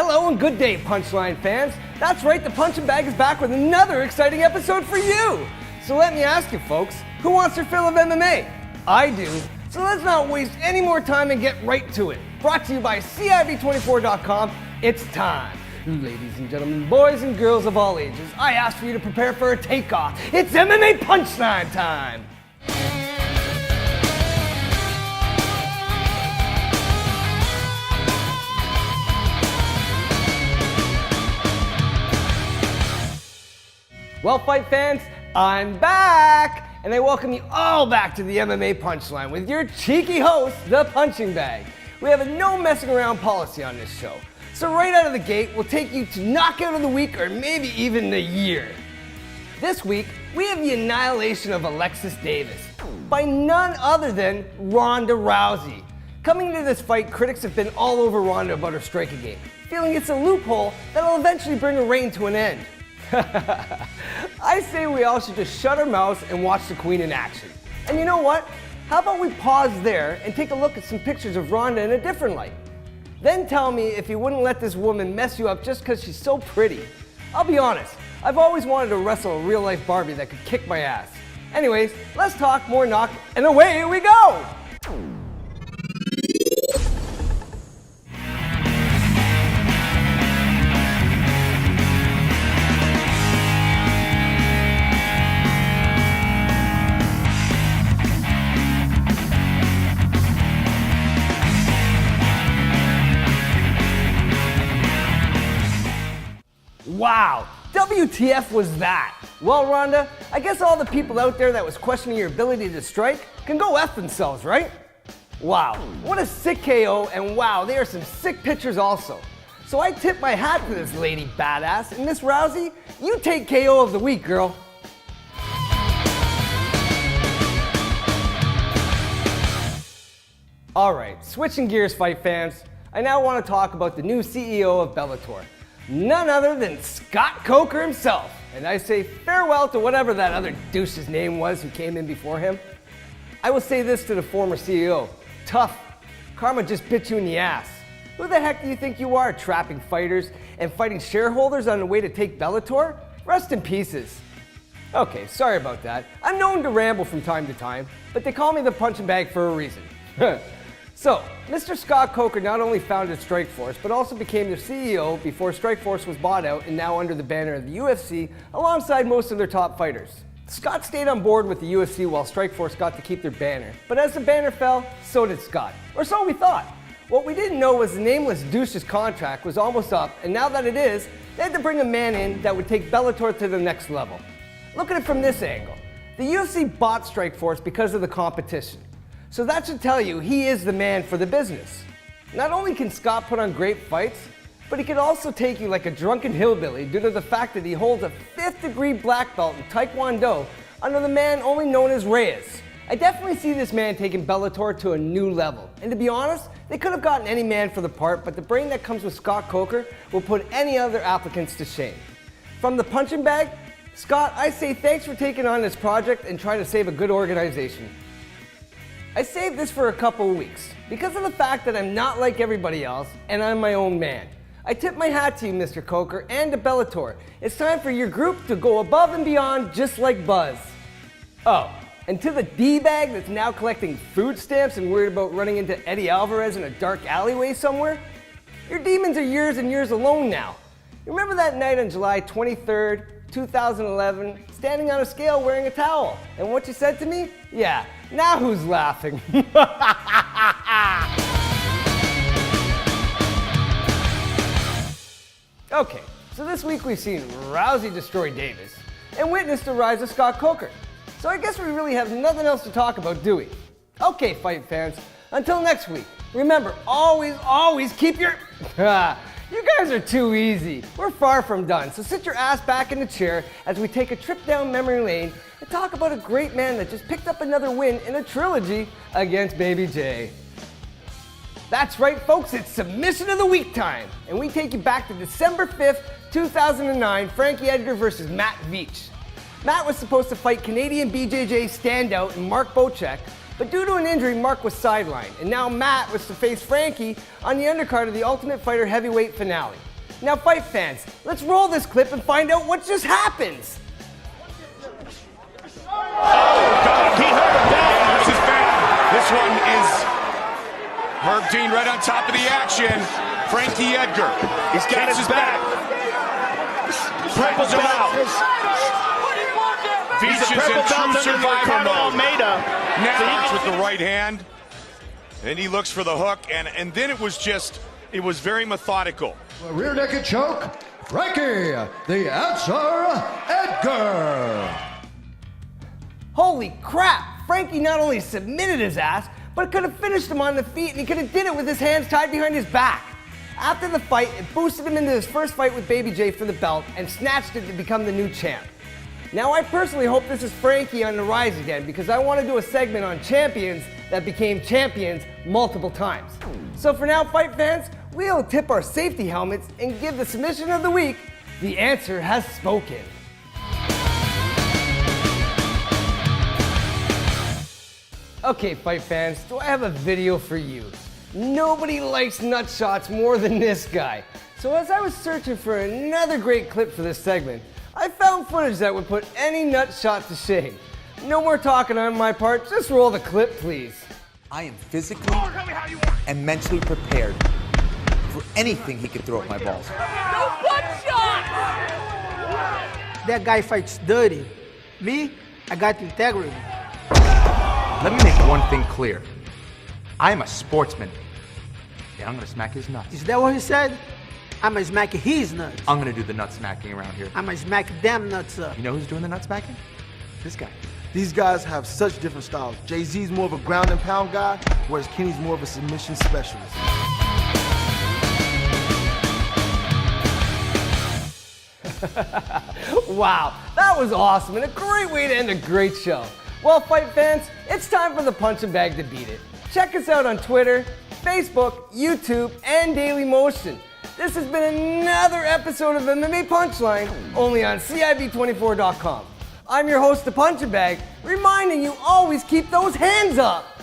Hello and good day, Punchline fans. That's right, the Punching Bag is back with another exciting episode for you. So let me ask you folks, who wants their fill of MMA? I do. So let's not waste any more time and get right to it. Brought to you by CIV24.com, it's time. Ladies and gentlemen, boys and girls of all ages, I ask for you to prepare for a takeoff. It's MMA Punchline time. Well, fight fans, I'm back! And I welcome you all back to the MMA Punchline with your cheeky host, the Punching Bag. We have a no messing around policy on this show. So right out of the gate, we'll take you to knockout of the week or maybe even the year. This week, we have the annihilation of Alexis Davis by none other than Ronda Rousey. Coming into this fight, critics have been all over Ronda about her striking game, feeling it's a loophole that'll eventually bring her reign to an end. I say we all should just shut our mouths and watch the Queen in action. And you know what? How about we pause there and take a look at some pictures of Ronda in a different light? Then tell me if you wouldn't let this woman mess you up just because she's so pretty. I'll be honest, I've always wanted to wrestle a real-life Barbie that could kick my ass. Anyways, let's talk more knock, and away we go! Wow, WTF was that? Well, Ronda, I guess all the people out there that was questioning your ability to strike can go F themselves, right? Wow, what a sick KO, and wow, there are some sick pictures also. So I tip my hat to this lady badass, and Miss Rousey, you take KO of the week, girl. Alright, switching gears, fight fans, I now want to talk about the new CEO of Bellator. None other than Scott Coker himself. And I say farewell to whatever that other douche's name was who came in before him. I will say this to the former CEO. Tough. Karma just bit you in the ass. Who the heck do you think you are, trapping fighters and fighting shareholders on the way to take Bellator? Rest in pieces. Okay, sorry about that. I'm known to ramble from time to time, but they call me the Punching Bag for a reason. So, Mr. Scott Coker not only founded Strikeforce, but also became their CEO before Strikeforce was bought out and now under the banner of the UFC alongside most of their top fighters. Scott stayed on board with the UFC while Strikeforce got to keep their banner, but as the banner fell, so did Scott. Or so we thought. What we didn't know was the nameless douche's contract was almost up, and now that it is, they had to bring a man in that would take Bellator to the next level. Look at it from this angle. The UFC bought Strikeforce because of the competition. So that should tell you he is the man for the business. Not only can Scott put on great fights, but he can also take you like a drunken hillbilly due to the fact that he holds a 5th degree black belt in Taekwondo under the man only known as Reyes. I definitely see this man taking Bellator to a new level. And to be honest, they could have gotten any man for the part, but the brain that comes with Scott Coker will put any other applicants to shame. From the Punching Bag, Scott, I say thanks for taking on this project and trying to save a good organization. I saved this for a couple of weeks because of the fact that I'm not like everybody else and I'm my own man. I tip my hat to you, Mr. Coker, and to Bellator. It's time for your group to go above and beyond just like Buzz. Oh, and to the D-bag that's now collecting food stamps and worried about running into Eddie Alvarez in a dark alleyway somewhere, your demons are years and years alone now. You remember that night on July 23rd, 2011, standing on a scale wearing a towel, and what you said to me? Yeah, now who's laughing? Okay, so this week we've seen Rousey destroy Davis and witnessed the rise of Scott Coker. So I guess we really have nothing else to talk about, do we? Okay, fight fans, until next week, remember, always keep your... You guys are too easy. We're far from done, so sit your ass back in the chair as we take a trip down memory lane and talk about a great man that just picked up another win in a trilogy against Baby J. That's right, folks, it's Submission of the Week time, and we take you back to December 5th, 2009, Frankie Edgar versus Matt Veach. Matt was supposed to fight Canadian BJJ standout Mark Bocek, but due to an injury, Mark was sidelined, and now Matt was to face Frankie on the undercard of the Ultimate Fighter heavyweight finale. Now fight fans, let's roll this clip and find out what just happens. Oh, God, he hurt him down. This is bad. This one is Herb Dean right on top of the action. Frankie Edgar. He's got his back. Purple belt. He's a purple belt under Ricardo Almeida. Now with the right hand. And he looks for the hook, and then it was very methodical. A rear naked choke, Frankie, the answer, Edgar. Holy crap! Frankie not only submitted his ass, but could have finished him on the feet, and he could have did it with his hands tied behind his back. After the fight, it boosted him into his first fight with Baby J for the belt and snatched it to become the new champ. Now I personally hope this is Frankie on the rise again, because I want to do a segment on champions that became champions multiple times. So for now, fight fans, we'll tip our safety helmets and give the submission of the week, The Answer Has Spoken. Okay, fight fans, do I have a video for you? Nobody likes nut shots more than this guy. So as I was searching for another great clip for this segment, I found footage that would put any nut shot to shame. No more talking on my part, just roll the clip, please. I am physically and mentally prepared for anything he could throw at my balls. That guy fights dirty. Me, I got integrity. Let me make one thing clear. I am a sportsman. Yeah, I'm gonna smack his nuts. Is that what he said? I'ma smack his nuts. I'm gonna do the nut smacking around here. I'ma smack them nuts up. You know who's doing the nut smacking? This guy. These guys have such different styles. Jay-Z's more of a ground and pound guy, whereas Kenny's more of a submission specialist. Wow, that was awesome and a great way to end a great show. Well, fight fans, it's time for the punching bag to beat it. Check us out on Twitter, Facebook, YouTube, and Daily Motion. This has been another episode of MMA Punchline, only on CIB24.com. I'm your host, The Punching Bag, reminding you always keep those hands up.